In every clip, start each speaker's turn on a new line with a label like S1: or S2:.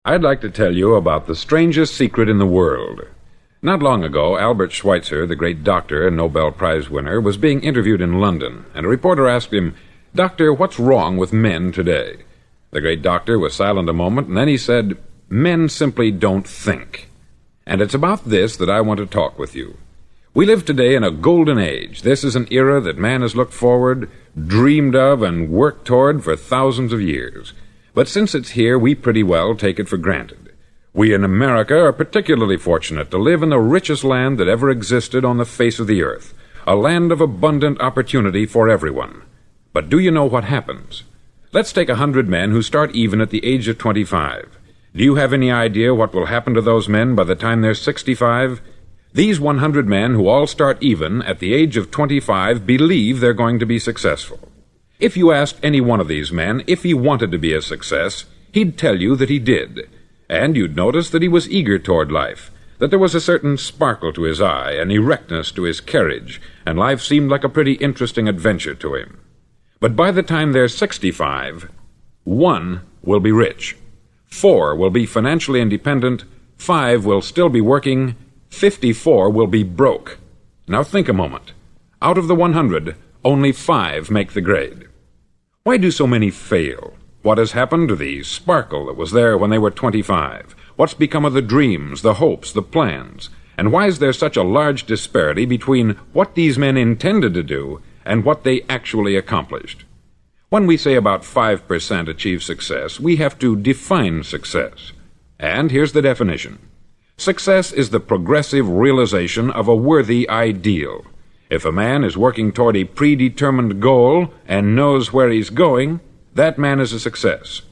S1: I'd like to tell you about the strangest secret in the world. Not long ago, Albert Schweitzer, the great doctor and Nobel Prize winner, was being interviewed in London, and a reporter asked him, "Doctor, what's wrong with men today?" The great doctor was silent a moment, and then he said, "Men simply don't think." And it's about this that I want to talk with you. We live today in a golden age. This is an era that man has looked forward, dreamed of, and worked toward for thousands of years. But since it's here, we pretty well take it for granted. We in America are particularly fortunate to live in the richest land that ever existed on the face of the earth, a land of abundant opportunity for everyone. But do you know what happens? Let's take 100 men who start even at the age of 25. Do you have any idea what will happen to those men by the time they're 65? These 100 men who all start even at the age of 25 believe they're going to be successful. If you asked any one of these men if he wanted to be a success, he'd tell you that he did. And you'd notice that he was eager toward life, that there was a certain sparkle to his eye, an erectness to his carriage, and life seemed like a pretty interesting adventure to him. But by the time they're 65, 1 will be rich, 4 will be financially independent, 5 will still be working, 54 will be broke. Now think a moment. Out of the 100, only 5 make the grade. Why do so many fail? What has happened to the sparkle that was there when they were 25? What's become of the dreams, the hopes, the plans? And why is there such a large disparity between what these men intended to do and what they actually accomplished? When we say about 5% achieve success, we have to define success. And here's the definition. Success is the progressive realization of a worthy ideal. If a man is working toward a predetermined goal and knows where he's going, that man is a success.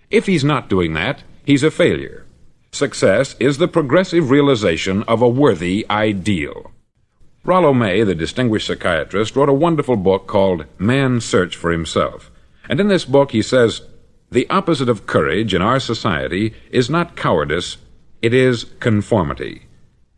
S1: If he's not doing that, he's a failure. Success is the progressive realization of a worthy ideal. Rollo May, the distinguished psychiatrist, wrote a wonderful book called Man's Search for Himself. And in this book he says, the opposite of courage in our society is not cowardice, it is conformity.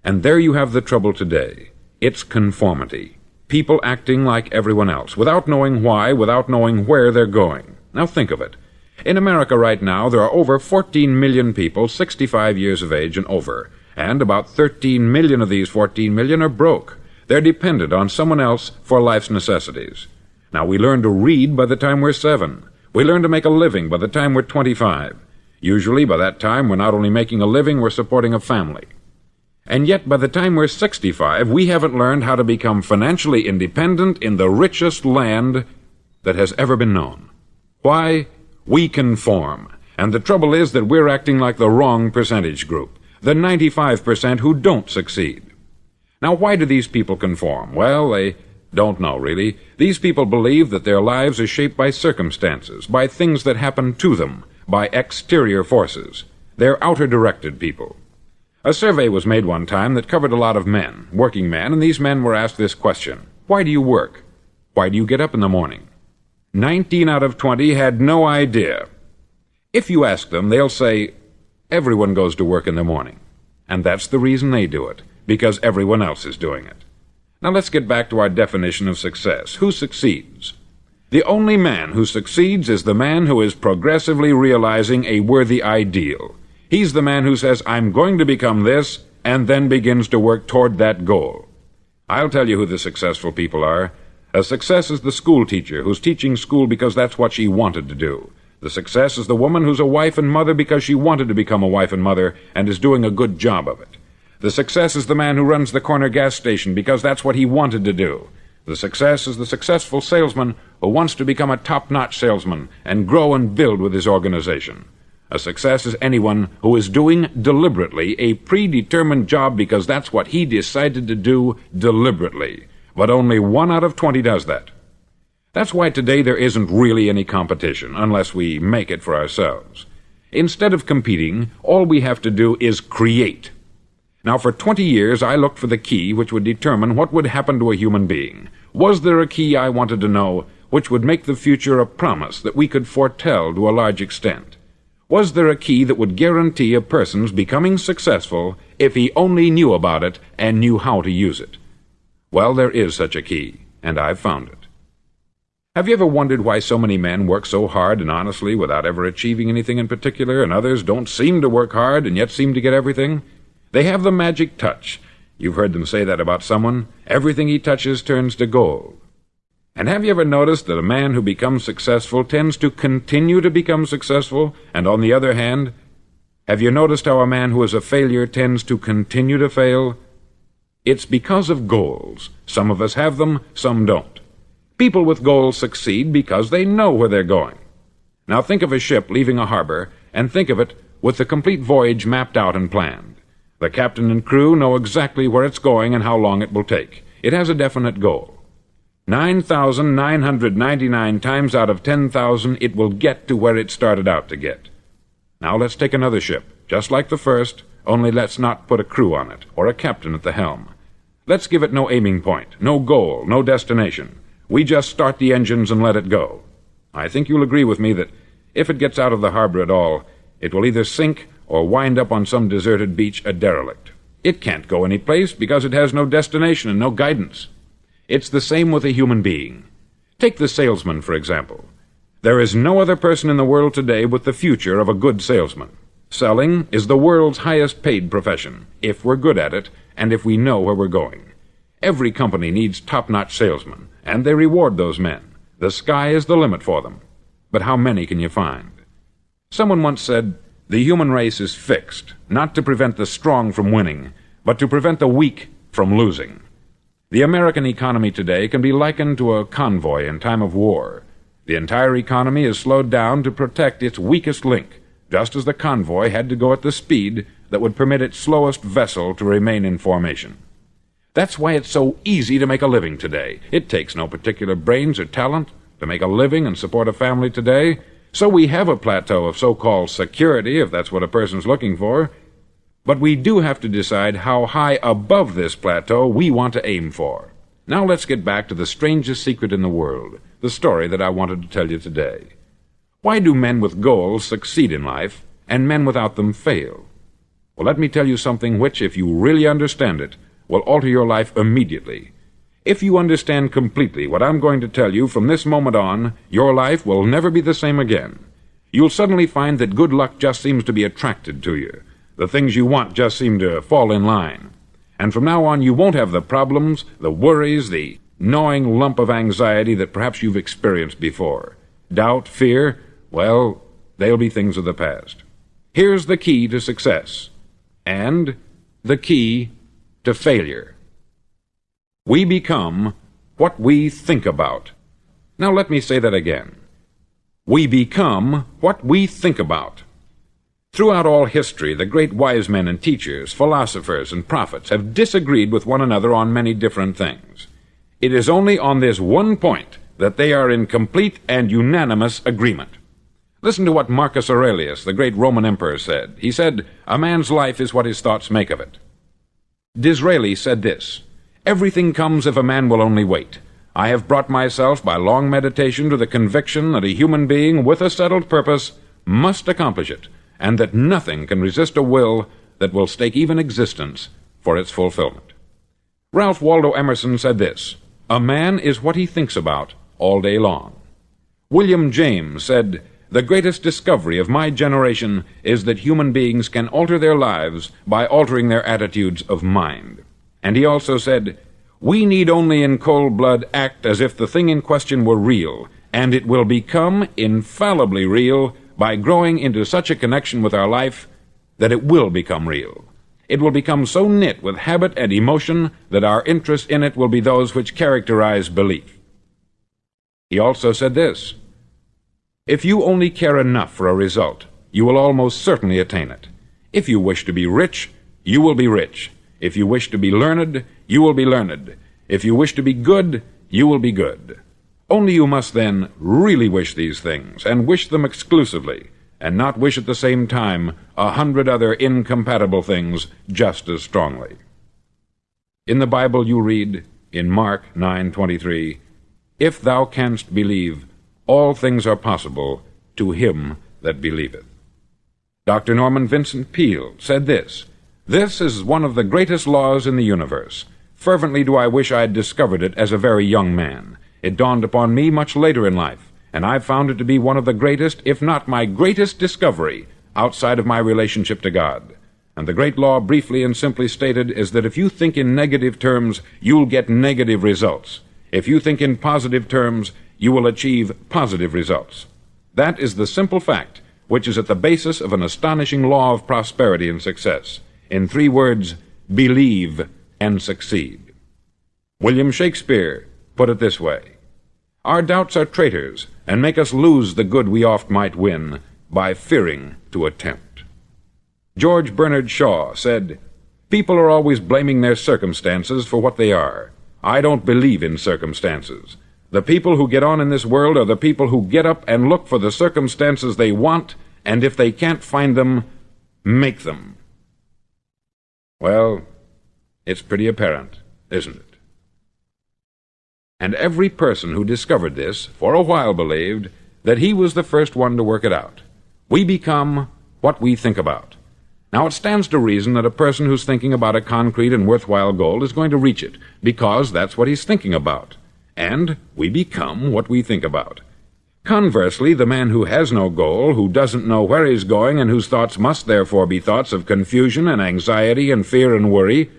S1: And there you have the trouble today. It's conformity. People acting like everyone else, without knowing why, without knowing where they're going. Now think of it. In America right now, there are over 14 million people 65 years of age and over, and about 13 million of these 14 million are broke. They're dependent on someone else for life's necessities. Now, we learn to read by the time we're 7. We learn to make a living by the time we're 25. Usually, by that time, we're not only making a living, we're supporting a family. And yet, by the time we're 65, we haven't learned how to become financially independent in the richest land that has ever been known. Why? We conform. And the trouble is that we're acting like the wrong percentage group, the 95% who don't succeed. Now, why do these people conform? Well, they don't know, really. These people believe that their lives are shaped by circumstances, by things that happen to them, by exterior forces. They're outer-directed people. A survey was made one time that covered a lot of men, working men, and these men were asked this question. Why do you work? Why do you get up in the morning? 19 out of 20 had no idea. If you ask them, they'll say, everyone goes to work in the morning. And that's the reason they do it, because everyone else is doing it. Now let's get back to our definition of success. Who succeeds? The only man who succeeds is the man who is progressively realizing a worthy ideal. He's the man who says, I'm going to become this, and then begins to work toward that goal. I'll tell you who the successful people are. A success is the school teacher who's teaching school because that's what she wanted to do. The success is the woman who's a wife and mother because she wanted to become a wife and mother and is doing a good job of it. The success is the man who runs the corner gas station because that's what he wanted to do. The success is the successful salesman who wants to become a top-notch salesman and grow and build with his organization. A success is anyone who is doing deliberately a predetermined job because that's what he decided to do deliberately. But only 1 out of 20 does that. That's why today there isn't really any competition, unless we make it for ourselves. Instead of competing, all we have to do is create. Now, for 20 years, I looked for the key which would determine what would happen to a human being. Was there a key I wanted to know which would make the future a promise that we could foretell to a large extent? Was there a key that would guarantee a person's becoming successful if he only knew about it and knew how to use it? Well, there is such a key, and I've found it. Have you ever wondered why so many men work so hard and honestly without ever achieving anything in particular, and others don't seem to work hard and yet seem to get everything? They have the magic touch. You've heard them say that about someone. Everything he touches turns to gold. And have you ever noticed that a man who becomes successful tends to continue to become successful, and on the other hand, have you noticed how a man who is a failure tends to continue to fail? It's because of goals. Some of us have them, some don't. People with goals succeed because they know where they're going. Now think of a ship leaving a harbor, and think of it with the complete voyage mapped out and planned. The captain and crew know exactly where it's going and how long it will take. It has a definite goal. 9,999 times out of 10,000 it will get to where it started out to get. Now let's take another ship, just like the first, only let's not put a crew on it, or a captain at the helm. Let's give it no aiming point, no goal, no destination. We just start the engines and let it go. I think you'll agree with me that if it gets out of the harbor at all, it will either sink or wind up on some deserted beach a derelict. It can't go any place because it has no destination and no guidance. It's the same with a human being. Take the salesman, for example. There is no other person in the world today with the future of a good salesman. Selling is the world's highest paid profession, if we're good at it and if we know where we're going. Every company needs top-notch salesmen, and they reward those men. The sky is the limit for them. But how many can you find? Someone once said, the human race is fixed, not to prevent the strong from winning, but to prevent the weak from losing. The American economy today can be likened to a convoy in time of war. The entire economy is slowed down to protect its weakest link, just as the convoy had to go at the speed that would permit its slowest vessel to remain in formation. That's why it's so easy to make a living today. It takes no particular brains or talent to make a living and support a family today. So we have a plateau of so-called security, if that's what a person's looking for. But we do have to decide how high above this plateau we want to aim for. Now let's get back to the strangest secret in the world, the story that I wanted to tell you today. Why do men with goals succeed in life, and men without them fail? Well, let me tell you something which, if you really understand it, will alter your life immediately. If you understand completely what I'm going to tell you from this moment on, your life will never be the same again. You'll suddenly find that good luck just seems to be attracted to you. The things you want just seem to fall in line. And from now on, you won't have the problems, the worries, the gnawing lump of anxiety that perhaps you've experienced before. Doubt, fear, well, they'll be things of the past. Here's the key to success, and the key to failure. We become what we think about. Now let me say that again. We become what we think about. Throughout all history, the great wise men and teachers, philosophers and prophets have disagreed with one another on many different things. It is only on this one point that they are in complete and unanimous agreement. Listen to what Marcus Aurelius, the great Roman emperor, said. He said, "A man's life is what his thoughts make of it." Disraeli said this, "Everything comes if a man will only wait. I have brought myself by long meditation to the conviction that a human being with a settled purpose must accomplish it, and that nothing can resist a will that will stake even existence for its fulfillment." Ralph Waldo Emerson said this, "A man is what he thinks about all day long." William James said, "The greatest discovery of my generation is that human beings can alter their lives by altering their attitudes of mind." And he also said, "We need only in cold blood act as if the thing in question were real, and it will become infallibly real by growing into such a connection with our life that it will become real. It will become so knit with habit and emotion that our interest in it will be those which characterize belief." He also said this, "If you only care enough for a result, you will almost certainly attain it. If you wish to be rich, you will be rich. If you wish to be learned, you will be learned. If you wish to be good, you will be good. Only you must then really wish these things, and wish them exclusively, and not wish at the same time 100 other incompatible things just as strongly." In the Bible you read, in Mark 9:23, "If thou canst believe, all things are possible to him that believeth." Dr. Norman Vincent Peale said this, "This is one of the greatest laws in the universe. Fervently do I wish I had discovered it as a very young man. It dawned upon me much later in life, and I've found it to be one of the greatest, if not my greatest discovery, outside of my relationship to God. And the great law, briefly and simply stated, is that if you think in negative terms, you'll get negative results. If you think in positive terms, you will achieve positive results. That is the simple fact which is at the basis of an astonishing law of prosperity and success. In 3 words, believe and succeed. William Shakespeare put it this way: "Our doubts are traitors, and make us lose the good we oft might win, by fearing to attempt." George Bernard Shaw said, "People are always blaming their circumstances for what they are. I don't believe in circumstances. The people who get on in this world are the people who get up and look for the circumstances they want, and if they can't find them, make them." Well, it's pretty apparent, isn't it? And every person who discovered this, for a while believed that he was the first one to work it out. We become what we think about. Now, it stands to reason that a person who's thinking about a concrete and worthwhile goal is going to reach it, because that's what he's thinking about. And we become what we think about. Conversely, the man who has no goal, who doesn't know where he's going, and whose thoughts must therefore be thoughts of confusion and anxiety and fear and worry,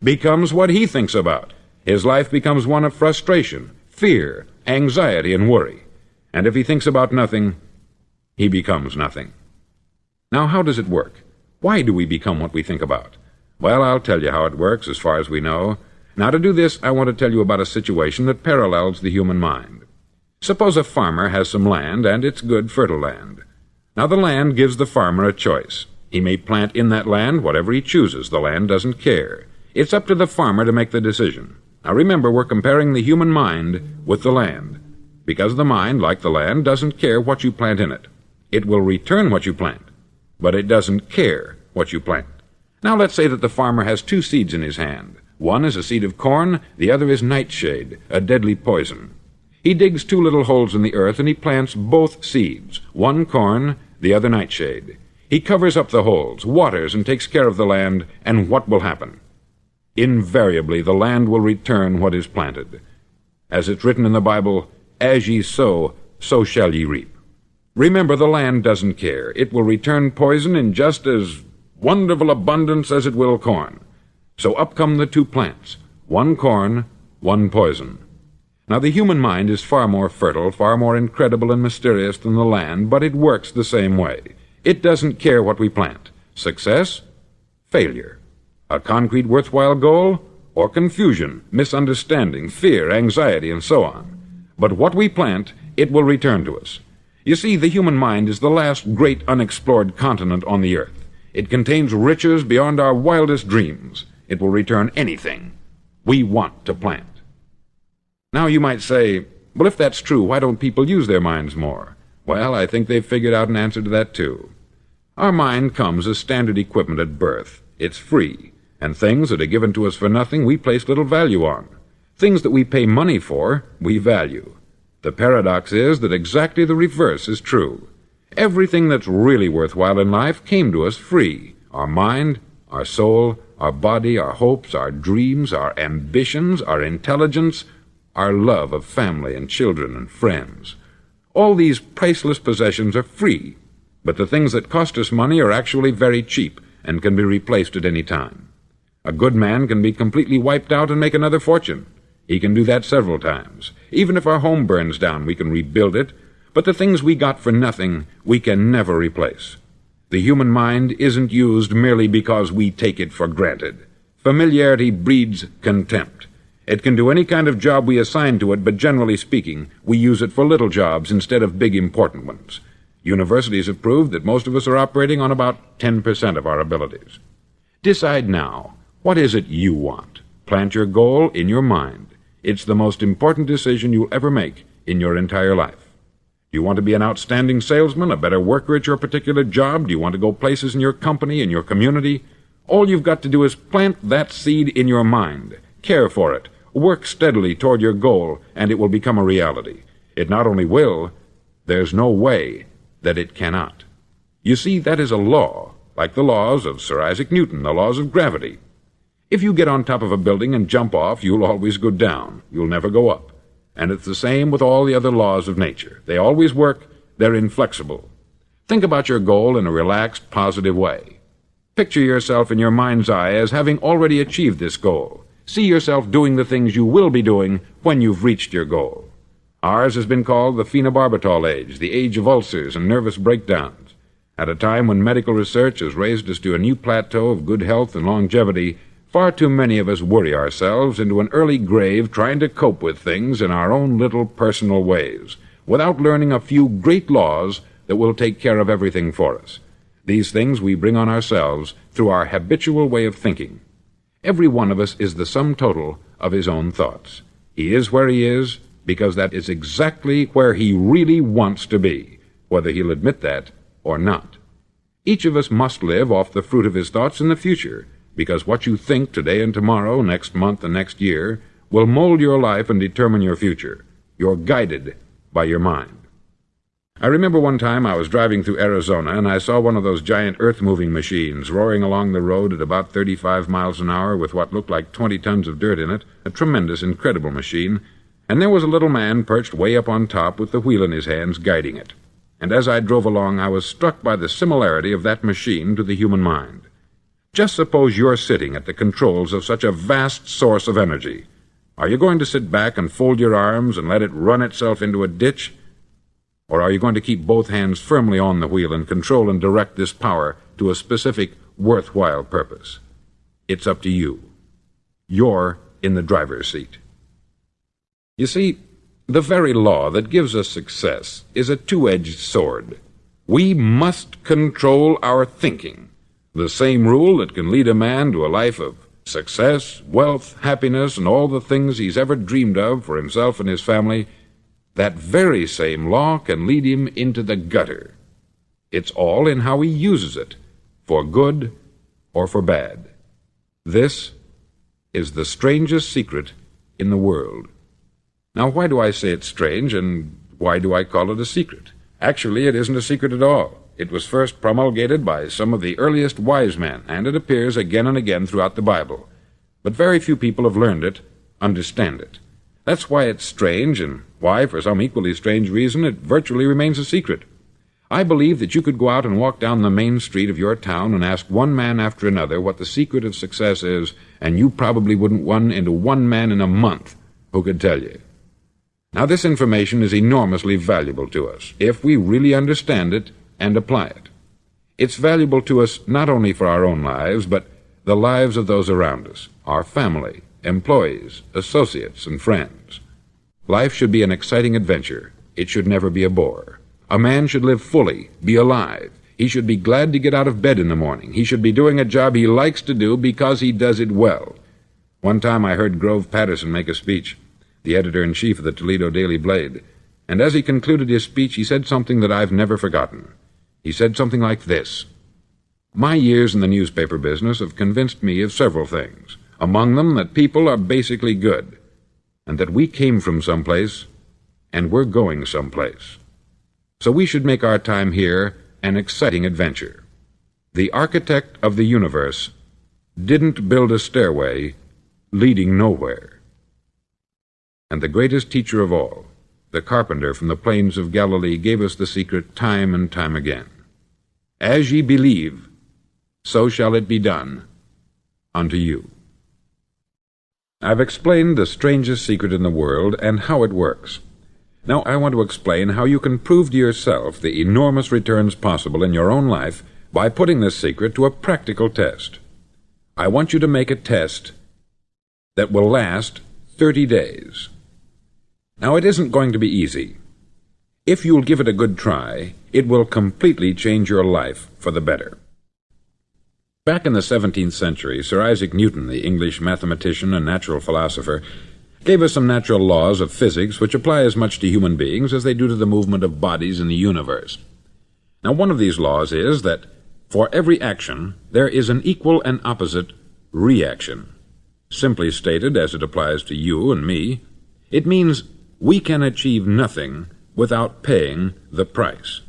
S1: becomes what he thinks about. His life becomes one of frustration, fear, anxiety, and worry. And if he thinks about nothing, he becomes nothing. Now, how does it work? Why do we become what we think about? Well, I'll tell you how it works as far as we know. Now, to do this, I want to tell you about a situation that parallels the human mind. Suppose a farmer has some land, and it's good, fertile land. Now, the land gives the farmer a choice. He may plant in that land whatever he chooses. The land doesn't care. It's up to the farmer to make the decision. Now, remember, we're comparing the human mind with the land, because the mind, like the land, doesn't care what you plant in it. It will return what you plant, but it doesn't care what you plant. Now, let's say that the farmer has 2 seeds in his hand. One is a seed of corn, the other is nightshade, a deadly poison. He digs 2 little holes in the earth, and he plants both seeds, one corn, the other nightshade. He covers up the holes, waters, and takes care of the land, and what will happen? Invariably, the land will return what is planted. As it's written in the Bible, "As ye sow, so shall ye reap." Remember, the land doesn't care. It will return poison in just as wonderful abundance as it will corn. So up come the 2 plants, one corn, one poison. Now, the human mind is far more fertile, far more incredible and mysterious than the land, but it works the same way. It doesn't care what we plant. Success, failure. A concrete, worthwhile goal, or confusion, misunderstanding, fear, anxiety, and so on. But what we plant, it will return to us. You see, the human mind is the last great unexplored continent on the earth. It contains riches beyond our wildest dreams. It will return anything we want to plant. Now, you might say, well, if that's true, why don't people use their minds more? Well, I think they've figured out an answer to that, too. Our mind comes as standard equipment at birth. It's free, and things that are given to us for nothing we place little value on. Things that we pay money for, we value. The paradox is that exactly the reverse is true. Everything that's really worthwhile in life came to us free. Our mind, our soul, our body, our hopes, our dreams, our ambitions, our intelligence, our love of family and children and friends. All these priceless possessions are free, but the things that cost us money are actually very cheap and can be replaced at any time. A good man can be completely wiped out and make another fortune. He can do that several times. Even if our home burns down, we can rebuild it, but the things we got for nothing, we can never replace. The human mind isn't used merely because we take it for granted. Familiarity breeds contempt. It can do any kind of job we assign to it, but generally speaking, we use it for little jobs instead of big important ones. Universities have proved that most of us are operating on about 10% of our abilities. Decide now, what is it you want? Plant your goal in your mind. It's the most important decision you'll ever make in your entire life. Do you want to be an outstanding salesman, a better worker at your particular job? Do you want to go places in your company, in your community? All you've got to do is plant that seed in your mind. Care for it. Work steadily toward your goal, and it will become a reality. It not only will, there's no way that it cannot. You see, that is a law, like the laws of Sir Isaac Newton, the laws of gravity. If you get on top of a building and jump off, you'll always go down. You'll never go up. And it's the same with all the other laws of nature. They always work. They're inflexible. Think about your goal in a relaxed, positive way. Picture yourself in your mind's eye as having already achieved this goal. See yourself doing the things you will be doing when you've reached your goal. Ours has been called the phenobarbital age, the age of ulcers and nervous breakdowns. At a time when medical research has raised us to a new plateau of good health and longevity, far too many of us worry ourselves into an early grave trying to cope with things in our own little personal ways, without learning a few great laws that will take care of everything for us. These things we bring on ourselves through our habitual way of thinking. Every one of us is the sum total of his own thoughts. He is where he is because that is exactly where he really wants to be, whether he'll admit that or not. Each of us must live off the fruit of his thoughts in the future, because what you think today and tomorrow, next month and next year, will mold your life and determine your future. You're guided by your mind. I remember one time I was driving through Arizona and I saw one of those giant earth-moving machines roaring along the road at about 35 miles an hour with what looked like 20 tons of dirt in it, a tremendous, incredible machine, and there was a little man perched way up on top with the wheel in his hands guiding it. And as I drove along, I was struck by the similarity of that machine to the human mind. Just suppose you're sitting at the controls of such a vast source of energy. Are you going to sit back and fold your arms and let it run itself into a ditch? Or are you going to keep both hands firmly on the wheel and control and direct this power to a specific, worthwhile purpose? It's up to you. You're in the driver's seat. You see, the very law that gives us success is a two-edged sword. We must control our thinking. The same rule that can lead a man to a life of success, wealth, happiness, and all the things he's ever dreamed of for himself and his family, that very same law can lead him into the gutter. It's all in how he uses it, for good or for bad. This is the strangest secret in the world. Now, why do I say it's strange, and why do I call it a secret? Actually, it isn't a secret at all. It was first promulgated by some of the earliest wise men, and it appears again and again throughout the Bible. But very few people have learned it, understand it. That's why it's strange, and why, for some equally strange reason, it virtually remains a secret. I believe that you could go out and walk down the main street of your town and ask one man after another what the secret of success is, and you probably wouldn't run into one man in a month who could tell you. Now, this information is enormously valuable to us, if we really understand it and apply it. It's valuable to us not only for our own lives, but the lives of those around us, our family, employees, associates, and friends. Life should be an exciting adventure. It should never be a bore. A man should live fully, be alive. He should be glad to get out of bed in the morning. He should be doing a job he likes to do because he does it well. One time I heard Grove Patterson make a speech, the editor-in-chief of the Toledo Daily Blade, and as he concluded his speech, he said something that I've never forgotten. He said something like this: "My years in the newspaper business have convinced me of several things, among them that people are basically good, and that we came from someplace, and we're going someplace. So we should make our time here an exciting adventure. The architect of the universe didn't build a stairway leading nowhere." And the greatest teacher of all, the carpenter from the plains of Galilee, gave us the secret time and time again. As ye believe, so shall it be done unto you. I've explained the strangest secret in the world and how it works. Now I want to explain how you can prove to yourself the enormous returns possible in your own life by putting this secret to a practical test. I want you to make a test that will last 30 days. Now, it isn't going to be easy. If you'll give it a good try, it will completely change your life for the better. Back in the 17th century, Sir Isaac Newton, the English mathematician and natural philosopher, gave us some natural laws of physics which apply as much to human beings as they do to the movement of bodies in the universe. Now, one of these laws is that for every action, there is an equal and opposite reaction. Simply stated, as it applies to you and me, it means we can achieve nothing without paying the price.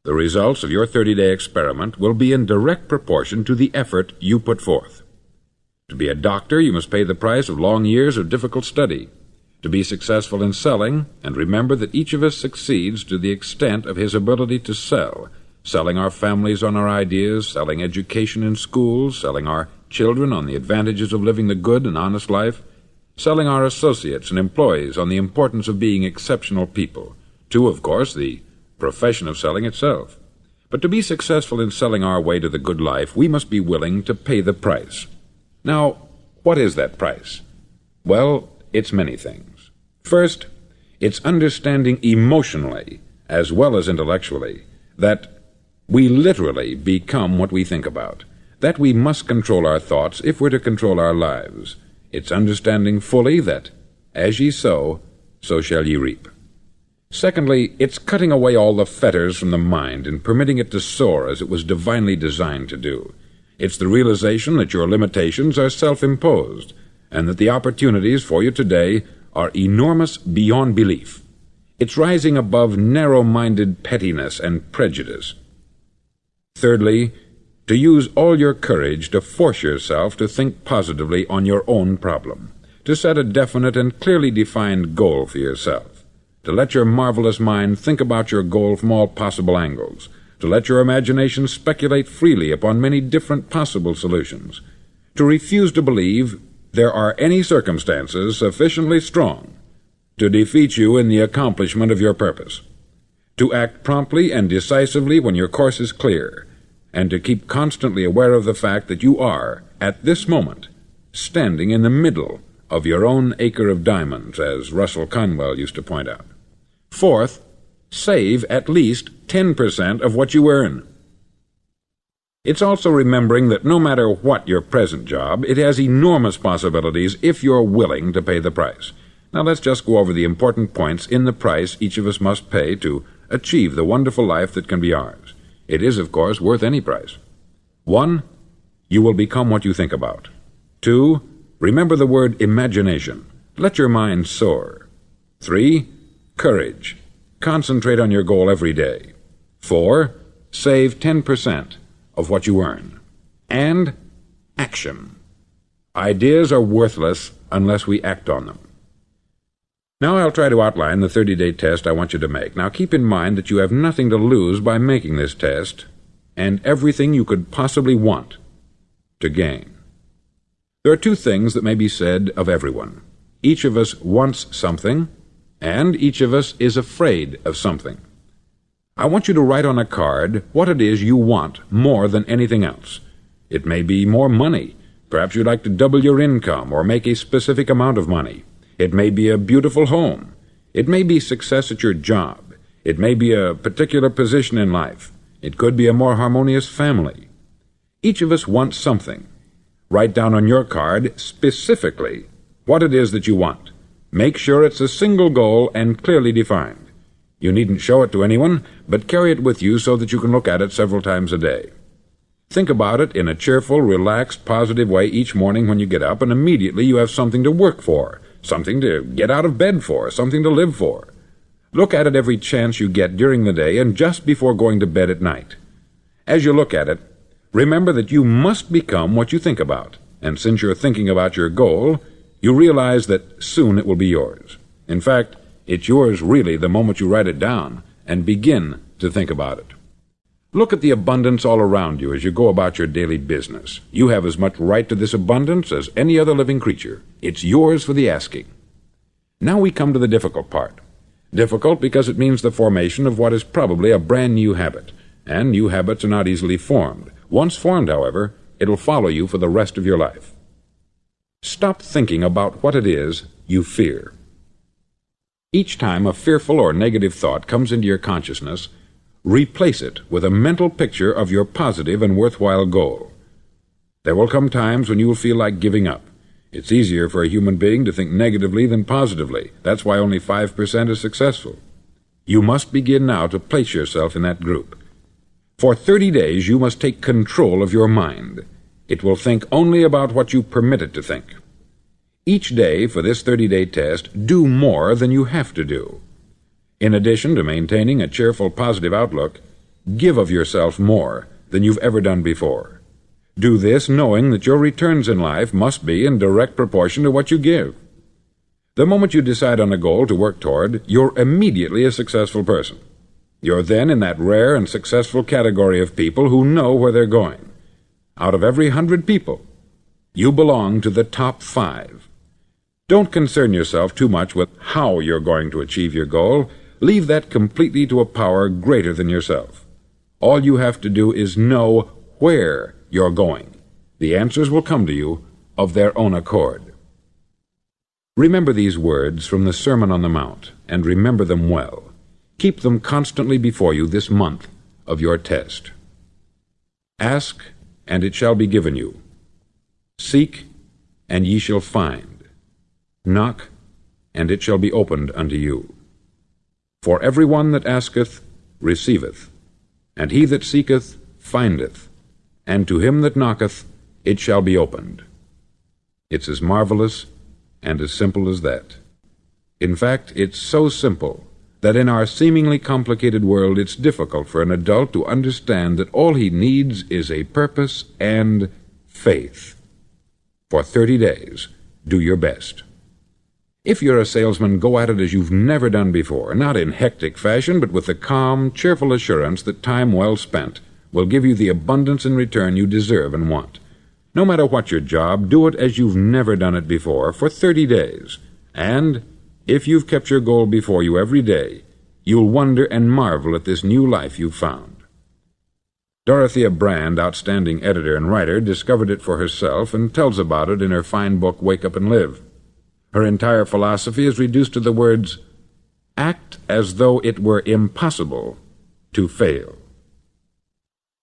S1: The results of your 30-day experiment will be in direct proportion to the effort you put forth. To be a doctor, you must pay the price of long years of difficult study. to be successful in selling, and remember that each of us succeeds to the extent of his ability to sell, selling our families on our ideas, selling education in schools, selling our children on the advantages of living the good and honest life, selling our associates and employees on the importance of being exceptional people, to, of course, the profession of selling itself. But to be successful in selling our way to the good life, we must be willing to pay the price. Now, what is that price? Well, it's many things. First, it's understanding emotionally, as well as intellectually, that we literally become what we think about, that we must control our thoughts if we're to control our lives. It's understanding fully that, as ye sow, so shall ye reap. Secondly, it's cutting away all the fetters from the mind and permitting it to soar as it was divinely designed to do. It's the realization that your limitations are self-imposed, and that the opportunities for you today are enormous beyond belief. It's rising above narrow-minded pettiness and prejudice. Thirdly, to use all your courage to force yourself to think positively on your own problem, to set a definite and clearly defined goal for yourself, to let your marvelous mind think about your goal from all possible angles, to let your imagination speculate freely upon many different possible solutions, to refuse to believe there are any circumstances sufficiently strong to defeat you in the accomplishment of your purpose, to act promptly and decisively when your course is clear, and to keep constantly aware of the fact that you are, at this moment, standing in the middle of your own acre of diamonds, as Russell Conwell used to point out. Fourth, save at least 10% of what you earn. It's also remembering that no matter what your present job, it has enormous possibilities if you're willing to pay the price. Now let's just go over the important points in the price each of us must pay to achieve the wonderful life that can be ours. It is, of course, worth any price. 1. You will become what you think about. 2. Remember the word imagination. Let your mind soar. 3. Courage. Concentrate on your goal every day. 4. Save 10% of what you earn. And action. Ideas are worthless unless we act on them. Now I'll try to outline the 30-day test I want you to make. Now keep in mind that you have nothing to lose by making this test, and everything you could possibly want to gain. There are 2 things that may be said of everyone. Each of us wants something, and each of us is afraid of something. I want you to write on a card what it is you want more than anything else. It may be more money. Perhaps you'd like to double your income or make a specific amount of money. It may be a beautiful home. It may be success at your job. It may be a particular position in life. It could be a more harmonious family. Each of us wants something. Write down on your card specifically what it is that you want. Make sure it's a single goal and clearly defined. You needn't show it to anyone, but carry it with you so that you can look at it several times a day. Think about it in a cheerful, relaxed, positive way each morning when you get up, and immediately you have something to work for, something to get out of bed for, something to live for. Look at it every chance you get during the day and just before going to bed at night. As you look at it, remember that you must become what you think about, and since you're thinking about your goal, you realize that soon it will be yours. In fact, it's yours really the moment you write it down and begin to think about it. Look at the abundance all around you as you go about your daily business. You have as much right to this abundance as any other living creature. It's yours for the asking. Now we come to the difficult part. Difficult because it means the formation of what is probably a brand new habit, and new habits are not easily formed. Once formed, however, it'll follow you for the rest of your life. Stop thinking about what it is you fear. Each time a fearful or negative thought comes into your consciousness, replace it with a mental picture of your positive and worthwhile goal. There will come times when you will feel like giving up. It's easier for a human being to think negatively than positively. That's why only 5% is successful. You must begin now to place yourself in that group. For 30 days you must take control of your mind. It will think only about what you permit it to think. Each day for this 30-day test, do more than you have to do. In addition to maintaining a cheerful, positive outlook, give of yourself more than you've ever done before. Do this knowing that your returns in life must be in direct proportion to what you give. The moment you decide on a goal to work toward, you're immediately a successful person. You're then in that rare and successful category of people who know where they're going. Out of every 100 people, you belong to the top 5. Don't concern yourself too much with how you're going to achieve your goal. Leave that completely to a power greater than yourself. All you have to do is know where you're going. The answers will come to you of their own accord. Remember these words from the Sermon on the Mount, and remember them well. Keep them constantly before you this month of your test. Ask, and it shall be given you. Seek, and ye shall find. Knock, and it shall be opened unto you. For every one that asketh receiveth, and he that seeketh findeth, and to him that knocketh it shall be opened. It's as marvelous and as simple as that. In fact, it's so simple that in our seemingly complicated world it's difficult for an adult to understand that all he needs is a purpose and faith. For 30 days, do your best. If you're a salesman, go at it as you've never done before, not in hectic fashion, but with the calm, cheerful assurance that time well spent will give you the abundance in return you deserve and want. No matter what your job, do it as you've never done it before for 30 days. And if you've kept your goal before you every day, you'll wonder and marvel at this new life you've found. Dorothea Brand, outstanding editor and writer, discovered it for herself and tells about it in her fine book, Wake Up and Live. Her entire philosophy is reduced to the words, act as though it were impossible to fail.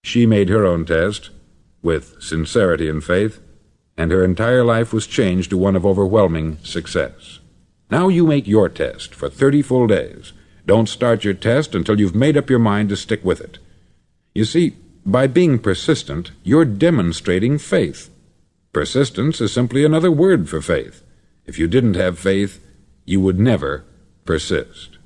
S1: She made her own test with sincerity and faith, and her entire life was changed to one of overwhelming success. Now you make your test for 30 full days. Don't start your test until you've made up your mind to stick with it. You see, by being persistent, you're demonstrating faith. Persistence is simply another word for faith. If you didn't have faith, you would never persist.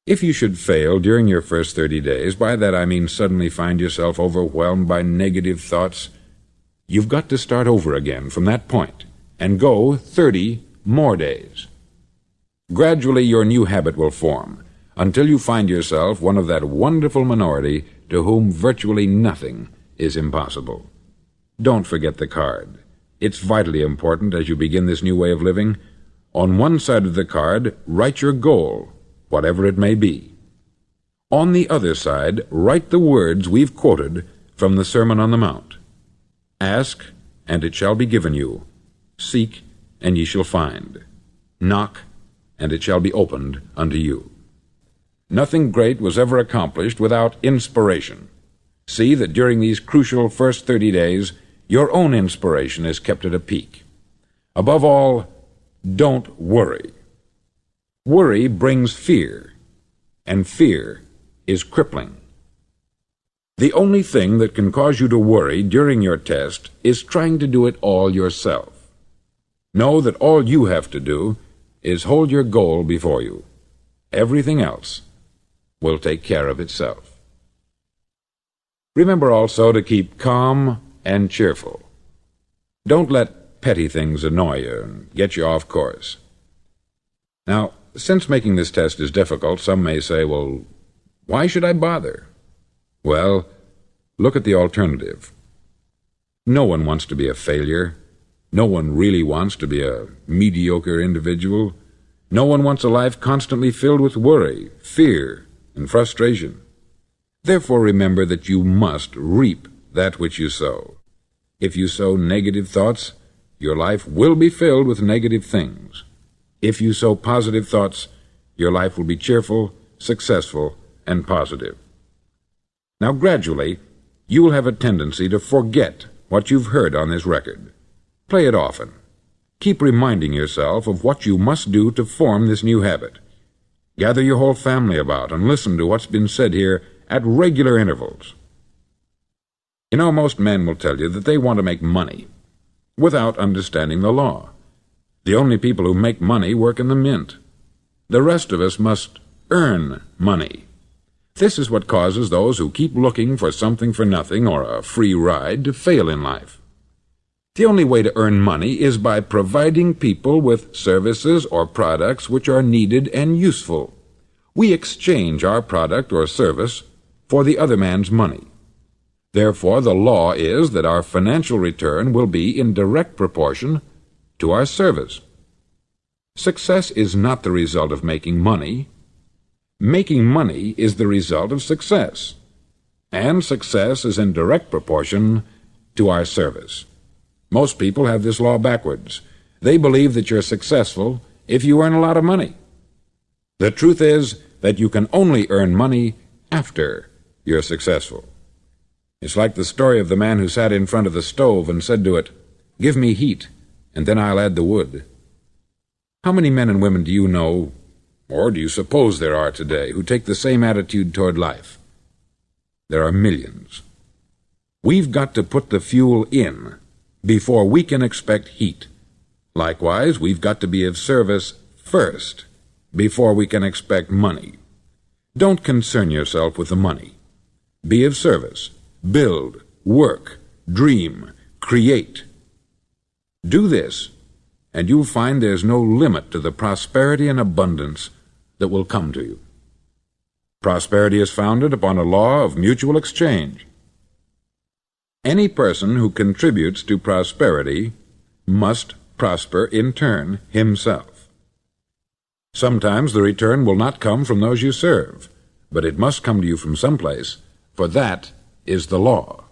S1: If you should fail during your first 30 days, by that I mean suddenly find yourself overwhelmed by negative thoughts, you've got to start over again from that point and go 30 more days. Gradually your new habit will form until you find yourself one of that wonderful minority to whom virtually nothing is impossible. Don't forget the card. It's vitally important as you begin this new way of living. On one side of the card, write your goal, whatever it may be. On the other side, write the words we've quoted from the Sermon on the Mount. Ask, and it shall be given you. Seek, and ye shall find. Knock, and it shall be opened unto you. Nothing great was ever accomplished without inspiration. See that during these crucial first 30 days, your own inspiration is kept at a peak. Above all, don't worry. Worry brings fear, and fear is crippling. The only thing that can cause you to worry during your test is trying to do it all yourself. Know that all you have to do is hold your goal before you. Everything else will take care of itself. Remember also to keep calm and cheerful. Don't let petty things annoy you and get you off course. Now, since making this test is difficult, some may say, well, why should I bother? Well, look at the alternative. No one wants to be a failure. No one really wants to be a mediocre individual. No one wants a life constantly filled with worry, fear, and frustration. Therefore, remember that you must reap that which you sow. If you sow negative thoughts, your life will be filled with negative things. If you sow positive thoughts, your life will be cheerful, successful, and positive. Now, gradually, you will have a tendency to forget what you've heard on this record. Play it often. Keep reminding yourself of what you must do to form this new habit. Gather your whole family about and listen to what's been said here at regular intervals. You know, most men will tell you that they want to make money without understanding the law. The only people who make money work in the mint. The rest of us must earn money. This is what causes those who keep looking for something for nothing or a free ride to fail in life. The only way to earn money is by providing people with services or products which are needed and useful. We exchange our product or service for the other man's money. Therefore, the law is that our financial return will be in direct proportion to our service. Success is not the result of making money. Making money is the result of success, and success is in direct proportion to our service. Most people have this law backwards. They believe that you're successful if you earn a lot of money. The truth is that you can only earn money after you're successful. It's like the story of the man who sat in front of the stove and said to it, "Give me heat, and then I'll add the wood." How many men and women do you know, or do you suppose there are today, who take the same attitude toward life? There are millions. We've got to put the fuel in before we can expect heat. Likewise, we've got to be of service first before we can expect money. Don't concern yourself with the money. Be of service. Build, work, dream, create. Do this, and you'll find there's no limit to the prosperity and abundance that will come to you. Prosperity is founded upon a law of mutual exchange. Any person who contributes to prosperity must prosper in turn himself. Sometimes the return will not come from those you serve, but it must come to you from someplace, for that is the law.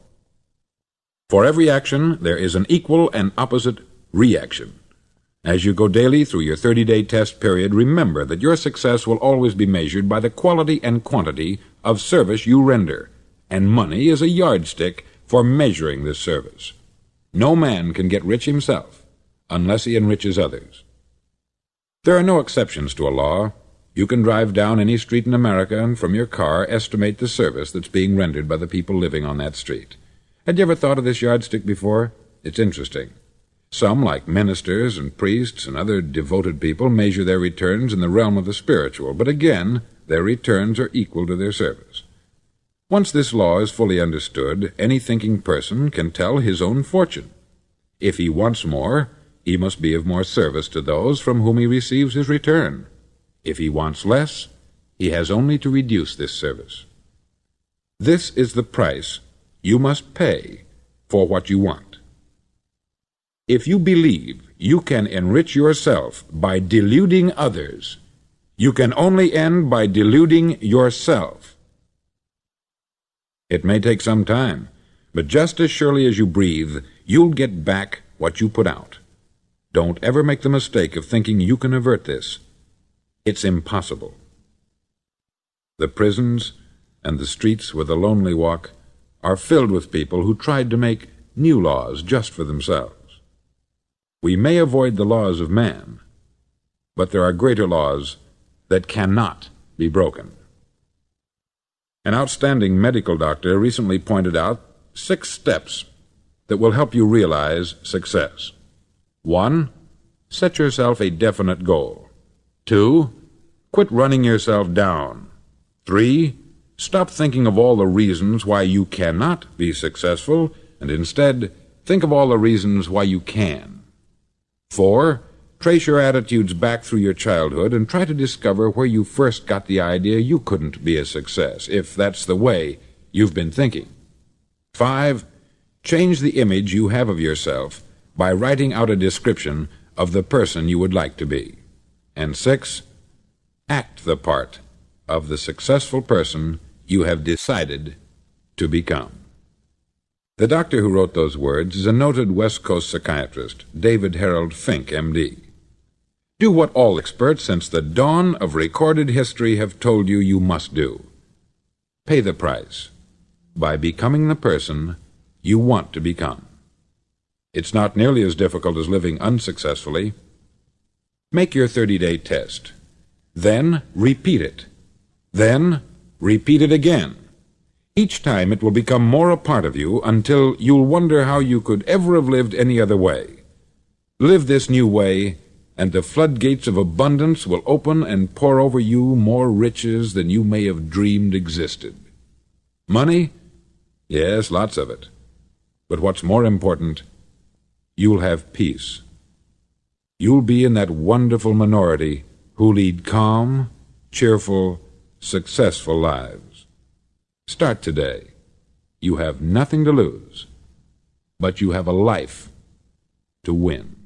S1: For every action, there is an equal and opposite reaction. As you go daily through your 30-day test period, remember that your success will always be measured by the quality and quantity of service you render, and money is a yardstick for measuring this service. No man can get rich himself unless he enriches others. There are no exceptions to a law. You can drive down any street in America and from your car estimate the service that's being rendered by the people living on that street. Had you ever thought of this yardstick before? It's interesting. Some, like ministers and priests and other devoted people, measure their returns in the realm of the spiritual, but again, their returns are equal to their service. Once this law is fully understood, any thinking person can tell his own fortune. If he wants more, he must be of more service to those from whom he receives his return. If he wants less, he has only to reduce this service. This is the price you must pay for what you want. If you believe you can enrich yourself by deluding others, you can only end by deluding yourself. It may take some time, but just as surely as you breathe, you'll get back what you put out. Don't ever make the mistake of thinking you can avert this. It's impossible. The prisons and the streets where the lonely walk are filled with people who tried to make new laws just for themselves. We may avoid the laws of man, but there are greater laws that cannot be broken. An outstanding medical doctor recently pointed out 6 steps that will help you realize success. 1. Set yourself a definite goal. 2. Quit running yourself down. 3. Stop thinking of all the reasons why you cannot be successful, and instead think of all the reasons why you can. 4. Trace your attitudes back through your childhood and try to discover where you first got the idea you couldn't be a success, if that's the way you've been thinking. 5. Change the image you have of yourself by writing out a description of the person you would like to be. And 6. Act the part of the successful person you have decided to become. The doctor who wrote those words is a noted West Coast psychiatrist, David Harold Fink, M.D. Do what all experts since the dawn of recorded history have told you you must do. Pay the price by becoming the person you want to become. It's not nearly as difficult as living unsuccessfully. Make your 30-day test. Then repeat it. Then repeat it again. Each time it will become more a part of you until you'll wonder how you could ever have lived any other way. Live this new way, and the floodgates of abundance will open and pour over you more riches than you may have dreamed existed. Money? Yes, lots of it. But what's more important, you'll have peace. You'll be in that wonderful minority who lead calm, cheerful, successful lives. Start today. You have nothing to lose, but you have a life to win.